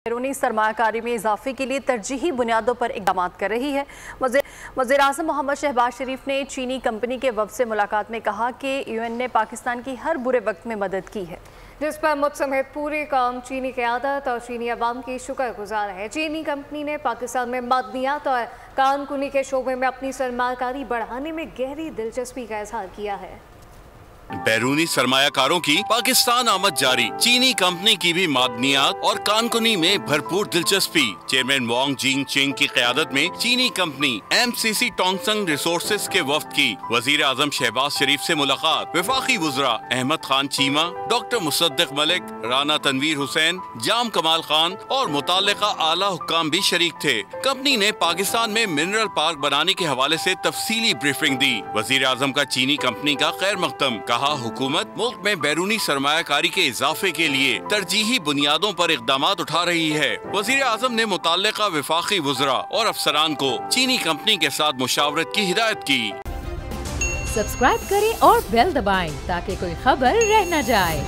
बैरूनी सरमायाकारी में इजाफे के लिए तरजीही बुनियादों पर इक़दाम कर रही है। वज़ीर आज़म मोहम्मद शहबाज शरीफ ने चीनी कंपनी के वफ़द से मुलाकात में कहा कि यूएन ने पाकिस्तान की हर बुरे वक्त में मदद की है, जिस पर मुझ समेत पूरी कौम चीनी क़यादत और चीनी अवाम की शुक्रगुजार है। चीनी कंपनी ने पाकिस्तान में मादनियात और कानकुनी के शोबे में अपनी सरमायाकारी बढ़ाने में गहरी दिलचस्पी का इजहार किया है। बैरूनी सरमायाकारों की पाकिस्तान आमद जारी। चीनी कंपनी की भी मादनियात और कानकुनी में भरपूर दिलचस्पी। चेयरमैन वांग जिंग चिंग की क़यादत में चीनी कंपनी एमसीसी टोंगसन रिसोर्सेज के वफ़द की वज़ीर आज़म शहबाज शरीफ से मुलाकात। वफाकी वुज़रा अहमद खान चीमा, डॉक्टर मुसद्दिक मलिक, राना तनवीर हुसैन, जाम कमाल खान और मुताल्लिका आला हुक्काम भी शरीक थे। कंपनी ने पाकिस्तान में मिनरल पार्क बनाने के हवाले से तफसीली ब्रीफिंग दी। वज़ीर आज़म का चीनी कंपनी का खैर मकदम। हुकूमत मुल्क में बैरूनी सरमायाकारी के इजाफे के लिए तरजीही बुनियादों पर इक़दामात उठा रही है। वज़ीर आज़म ने मुताल्लिका वफाकी वुज़रा और अफसरान को चीनी कंपनी के साथ मुशावरत की हिदायत की। सब्सक्राइब करें और बेल दबाएं ताकि कोई खबर रह न जाए।